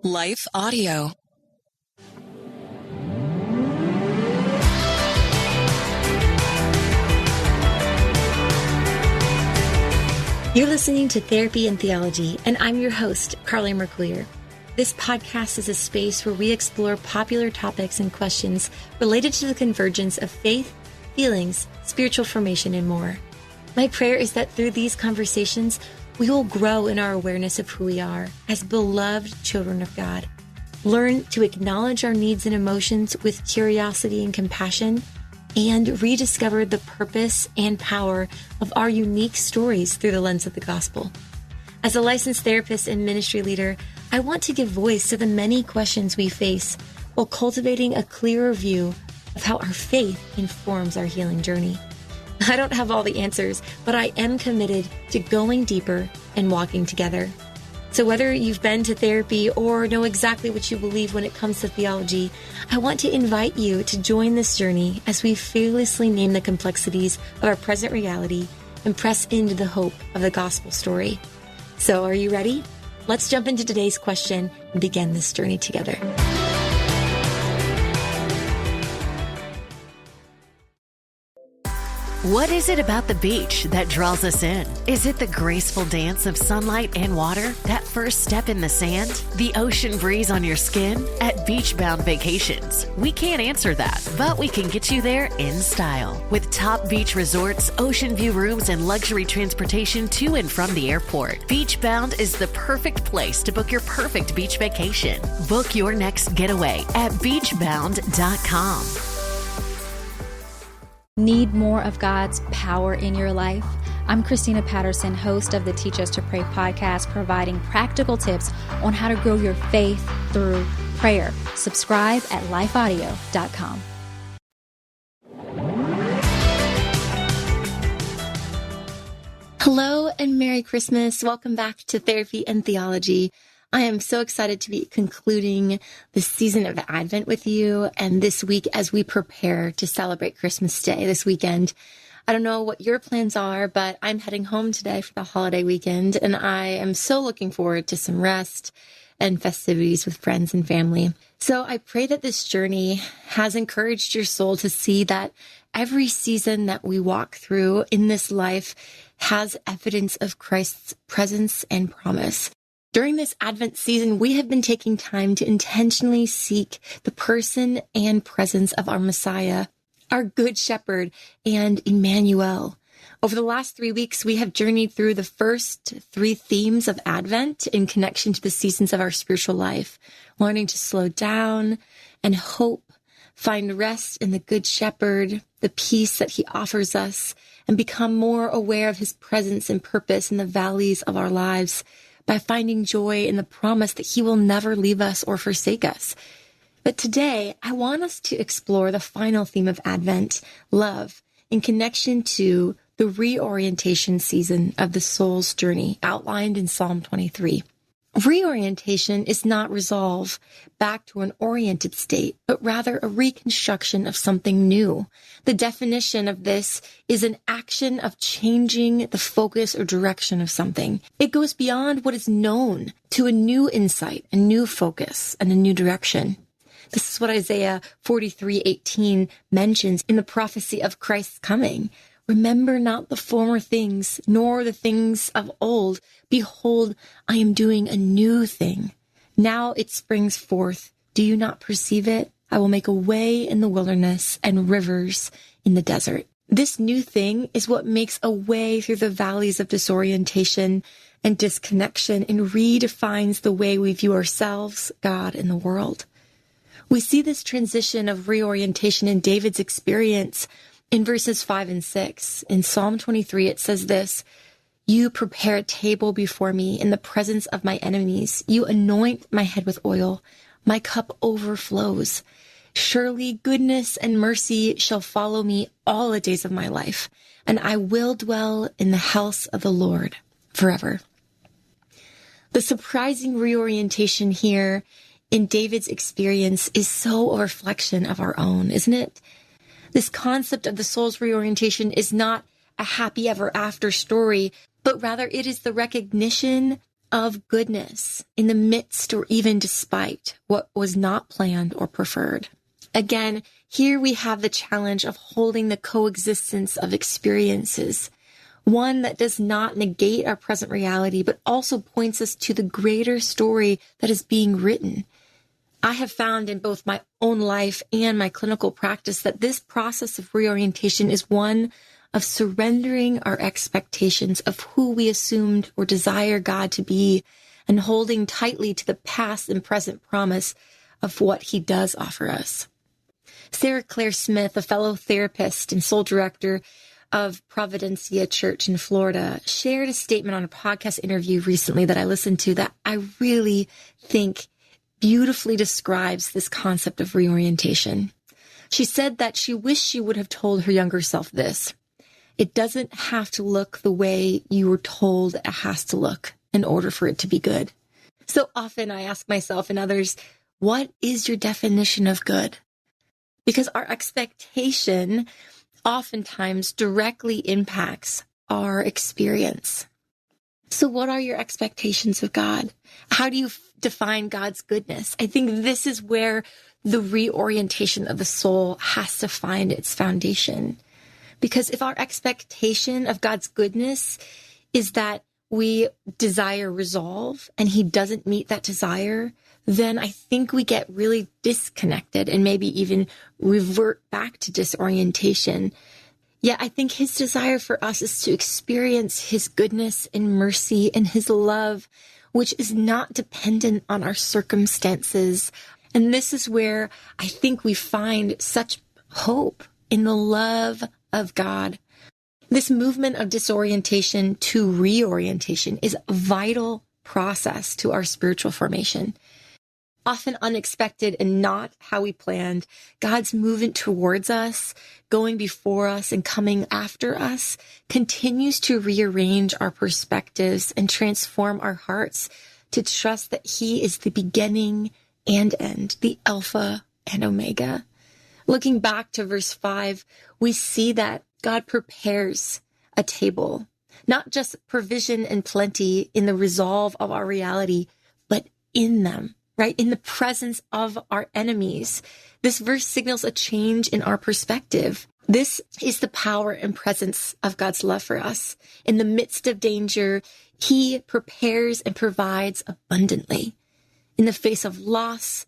Life Audio. You're listening to Therapy and Theology, and I'm your host, Carly Mercoulier. This podcast is a space where we explore popular topics and questions related to the convergence of faith, feelings, spiritual formation, and more. My prayer is that through these conversations, we will grow in our awareness of who we are as beloved children of God, learn to acknowledge our needs and emotions with curiosity and compassion, and rediscover the purpose and power of our unique stories through the lens of the gospel. As a licensed therapist and ministry leader, I want to give voice to the many questions we face while cultivating a clearer view of how our faith informs our healing journey. I don't have all the answers, but I am committed to going deeper and walking together. So whether you've been to therapy or know exactly what you believe when it comes to theology, I want to invite you to join this journey as we fearlessly name the complexities of our present reality and press into the hope of the gospel story. So are you ready? Let's jump into today's question and begin this journey together. What is it about the beach that draws us in? Is it the graceful dance of sunlight and water? That first step in the sand? The ocean breeze on your skin? At Beachbound Vacations, we can't answer that, but we can get you there in style. With top beach resorts, ocean view rooms, and luxury transportation to and from the airport, Beachbound is the perfect place to book your perfect beach vacation. Book your next getaway at beachbound.com. Need more of God's power in your life? I'm Christina Patterson, host of the Teach Us to Pray podcast, providing practical tips on how to grow your faith through prayer. Subscribe at lifeaudio.com. Hello and Merry Christmas. Welcome back to Therapy and Theology. I am so excited to be concluding the season of Advent with you and this week as we prepare to celebrate Christmas Day this weekend. I don't know what your plans are, but I'm heading home today for the holiday weekend, and I am so looking forward to some rest and festivities with friends and family. So I pray that this journey has encouraged your soul to see that every season that we walk through in this life has evidence of Christ's presence and promise. During this Advent season, we have been taking time to intentionally seek the person and presence of our Messiah, our Good Shepherd, and Emmanuel. Over the last 3 weeks, we have journeyed through the first 3 themes of Advent in connection to the seasons of our spiritual life, learning to slow down and hope, find rest in the Good Shepherd, the peace that he offers us, and become more aware of his presence and purpose in the valleys of our lives, by finding joy in the promise that he will never leave us or forsake us. But today, I want us to explore the final theme of Advent, love, in connection to the reorientation season of the soul's journey outlined in Psalm 23. Reorientation is not resolve back to an oriented state, but rather a reconstruction of something new. The definition of this is an action of changing the focus or direction of something. It goes beyond what is known to a new insight, a new focus, and a new direction. This is what Isaiah 43:18 mentions in the prophecy of Christ's coming. Remember not the former things, nor the things of old. Behold, I am doing a new thing. Now it springs forth. Do you not perceive it? I will make a way in the wilderness and rivers in the desert. This new thing is what makes a way through the valleys of disorientation and disconnection and redefines the way we view ourselves, God, and the world. We see this transition of reorientation in David's experience in verses 5 and 6. In Psalm 23, it says this: You prepare a table before me in the presence of my enemies. You anoint my head with oil. My cup overflows. Surely goodness and mercy shall follow me all the days of my life, and I will dwell in the house of the Lord forever. The surprising reorientation here in David's experience is so a reflection of our own, isn't it? This concept of the soul's reorientation is not a happy ever after story, but rather it is the recognition of goodness in the midst or even despite what was not planned or preferred. Again, here we have the challenge of holding the coexistence of experiences, one that does not negate our present reality, but also points us to the greater story that is being written. I have found in both my own life and my clinical practice that this process of reorientation is one of surrendering our expectations of who we assumed or desire God to be and holding tightly to the past and present promise of what he does offer us. Sarah Claire Smith, a fellow therapist and sole director of Providencia Church in Florida, shared a statement on a podcast interview recently that I listened to that I really think beautifully describes this concept of reorientation. She said that she wished she would have told her younger self this: it doesn't have to look the way you were told it has to look in order for it to be good. So often I ask myself and others, what is your definition of good? Because our expectation oftentimes directly impacts our experience. So what are your expectations of God? How do you define God's goodness? I think this is where the reorientation of the soul has to find its foundation. Because if our expectation of God's goodness is that we desire resolve and he doesn't meet that desire, then I think we get really disconnected and maybe even revert back to disorientation. Yet I think his desire for us is to experience his goodness and mercy and his love, which is not dependent on our circumstances. And this is where I think we find such hope in the love of God. This movement of disorientation to reorientation is a vital process to our spiritual formation. Often unexpected and not how we planned, God's movement towards us, going before us and coming after us, continues to rearrange our perspectives and transform our hearts to trust that he is the beginning and end, the Alpha and Omega. Looking back to verse 5, we see that God prepares a table, not just provision and plenty in the resolve of our reality, but in them, right? In the presence of our enemies. This verse signals a change in our perspective. This is the power and presence of God's love for us. In the midst of danger, he prepares and provides abundantly. In the face of loss,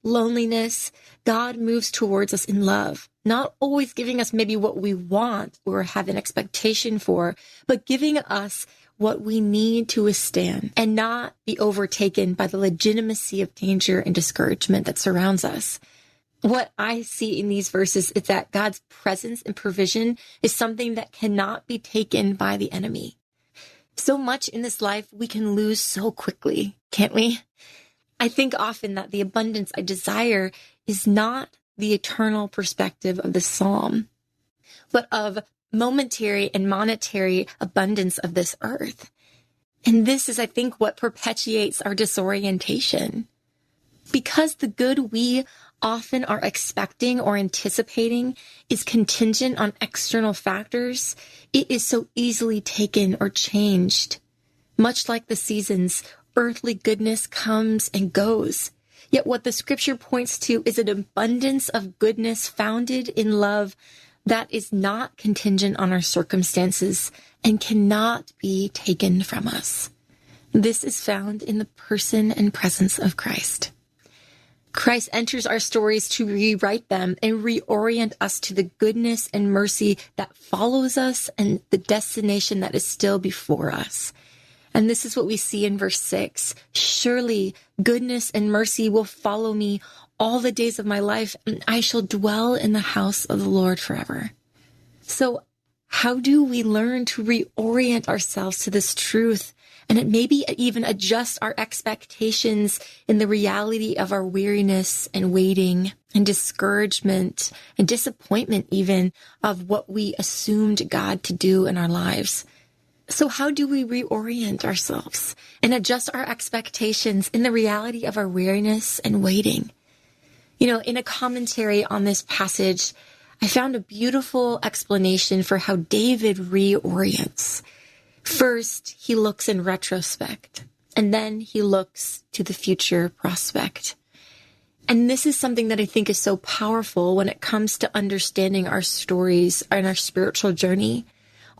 loneliness, God moves towards us in love, not always giving us maybe what we want or have an expectation for, but giving us what we need to withstand and not be overtaken by the legitimacy of danger and discouragement that surrounds us. What I see in these verses is that God's presence and provision is something that cannot be taken by the enemy. So much in this life we can lose so quickly, can't we? I think often that the abundance I desire is not the eternal perspective of the psalm, but of momentary and monetary abundance of this earth. And this is, I think, what perpetuates our disorientation. Because the good we often are expecting or anticipating is contingent on external factors, it is so easily taken or changed. Much like the seasons, earthly goodness comes and goes. Yet what the scripture points to is an abundance of goodness founded in love that is not contingent on our circumstances and cannot be taken from us. This is found in the person and presence of Christ. Christ enters our stories to rewrite them and reorient us to the goodness and mercy that follows us and the destination that is still before us. And this is what we see in verse 6. Surely goodness and mercy will follow me all the days of my life, and I shall dwell in the house of the Lord forever. So how do we learn to reorient ourselves to this truth and maybe even adjust our expectations in the reality of our weariness and waiting and discouragement and disappointment even of what we assumed God to do in our lives? So how do we reorient ourselves and adjust our expectations in the reality of our weariness and waiting? You know, in a commentary on this passage, I found a beautiful explanation for how David reorients. First, he looks in retrospect, and then he looks to the future prospect. And this is something that I think is so powerful when it comes to understanding our stories and our spiritual journey.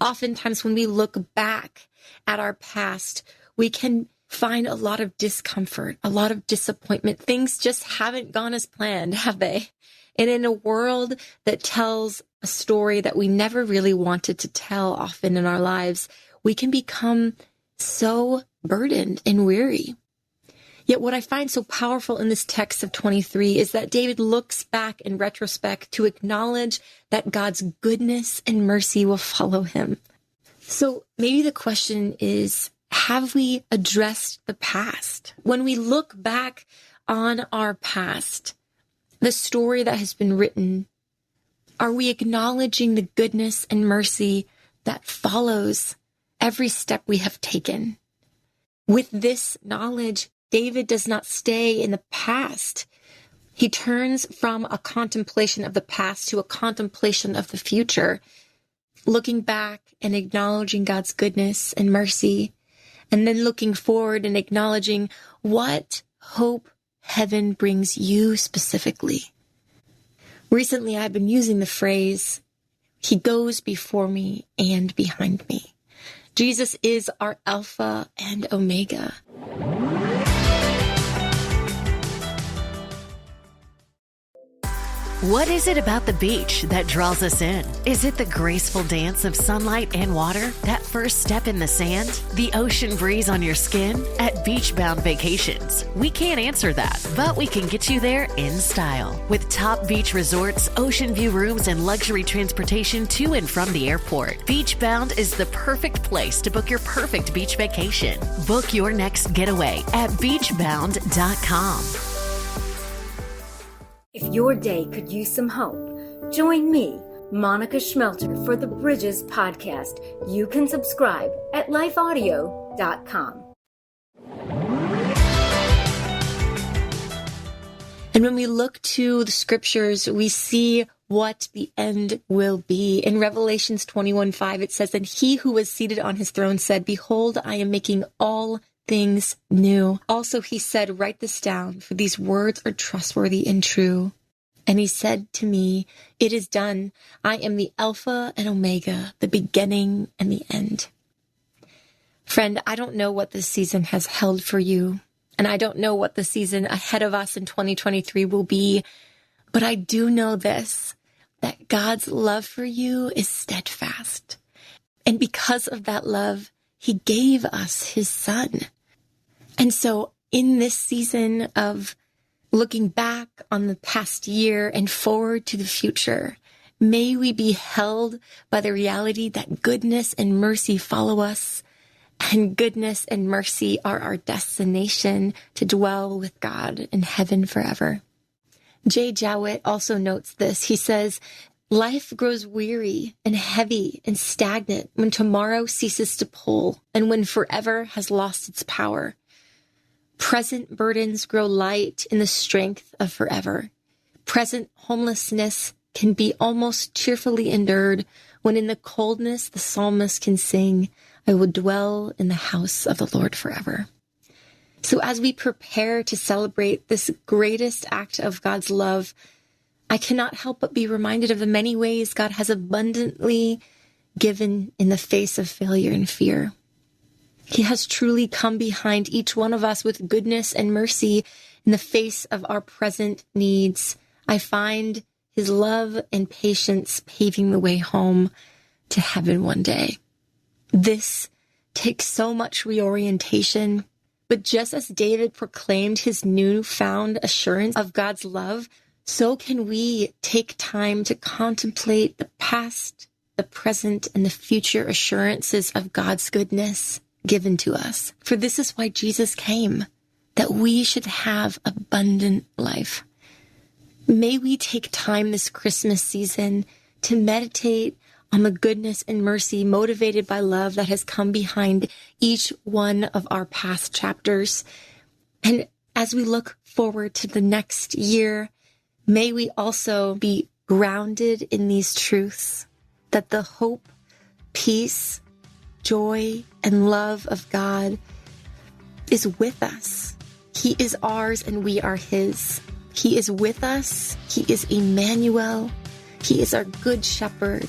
Oftentimes when we look back at our past, we can find a lot of discomfort, a lot of disappointment. Things just haven't gone as planned, have they? And in a world that tells a story that we never really wanted to tell often in our lives, we can become so burdened and weary. Yet what I find so powerful in this text of 23 is that David looks back in retrospect to acknowledge that God's goodness and mercy will follow him. So maybe the question is, have we addressed the past? When we look back on our past, the story that has been written, are we acknowledging the goodness and mercy that follows every step we have taken? With this knowledge, David does not stay in the past. He turns from a contemplation of the past to a contemplation of the future, looking back and acknowledging God's goodness and mercy, and then looking forward and acknowledging what hope heaven brings you specifically. Recently, I've been using the phrase, "He goes before me and behind me." Jesus is our Alpha and Omega. What is it about the beach that draws us in? Is it the graceful dance of sunlight and water? That first step in the sand? The ocean breeze on your skin? At Beachbound Vacations, we can't answer that, but we can get you there in style. With top beach resorts, ocean view rooms, and luxury transportation to and from the airport, Beachbound is the perfect place to book your perfect beach vacation. Book your next getaway at beachbound.com. If your day could use some hope, join me, Monica Schmelter, for the Bridges podcast. You can subscribe at lifeaudio.com. And when we look to the scriptures, we see what the end will be. In Revelations 21:5, it says, "And he who was seated on his throne said, 'Behold, I am making all things new.' Also he said, 'Write this down, for these words are trustworthy and true.' And he said to me, 'It is done. I am the Alpha and Omega, the beginning and the end.'" Friend, I don't know what this season has held for you, and I don't know what the season ahead of us in 2023 will be, but I do know this, that God's love for you is steadfast. And because of that love, he gave us his son. And so in this season of looking back on the past year and forward to the future, may we be held by the reality that goodness and mercy follow us, and goodness and mercy are our destination to dwell with God in heaven forever. Jay Jowett also notes this. He says, "Life grows weary and heavy and stagnant when tomorrow ceases to pull and when forever has lost its power. Present burdens grow light in the strength of forever. Present homelessness can be almost cheerfully endured when in the coldness the psalmist can sing, 'I will dwell in the house of the Lord forever.'" So as we prepare to celebrate this greatest act of God's love, I cannot help but be reminded of the many ways God has abundantly given in the face of failure and fear. He has truly come behind each one of us with goodness and mercy in the face of our present needs. I find his love and patience paving the way home to heaven one day. This takes so much reorientation, but just as David proclaimed his newfound assurance of God's love, so can we take time to contemplate the past, the present, and the future assurances of God's goodness given to us. For this is why Jesus came, that we should have abundant life. May we take time this Christmas season to meditate on the goodness and mercy motivated by love that has come behind each one of our past chapters. And as we look forward to the next year, may we also be grounded in these truths, that the hope, peace, joy and love of God is with us. He is ours and we are His. He is with us. He is Emmanuel. He is our good shepherd,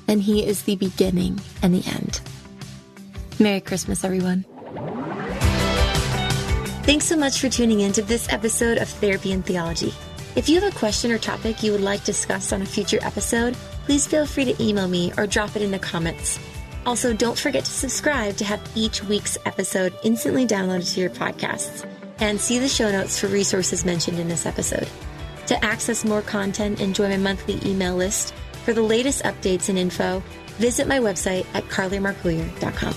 and He is the beginning and the end. Merry Christmas, everyone. Thanks so much for tuning in to this episode of Therapy and Theology. If you have a question or topic you would like discussed on a future episode, please feel free to email me or drop it in the comments. Also, don't forget to subscribe to have each week's episode instantly downloaded to your podcasts, and see the show notes for resources mentioned in this episode. To access more content and join my monthly email list for the latest updates and info, visit my website at carlymarcluyer.com.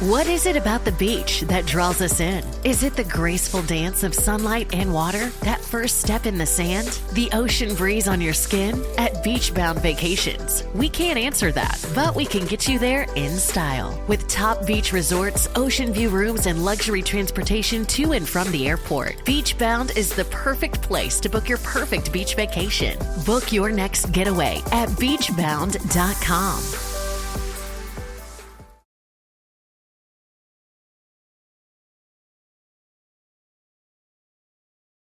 What is it about the beach that draws us in? Is it the graceful dance of sunlight and water? That first step in the sand? The ocean breeze on your skin? At Beachbound Vacations, we can't answer that, but we can get you there in style. With top beach resorts, ocean view rooms, and luxury transportation to and from the airport, Beachbound is the perfect place to book your perfect beach vacation. Book your next getaway at beachbound.com.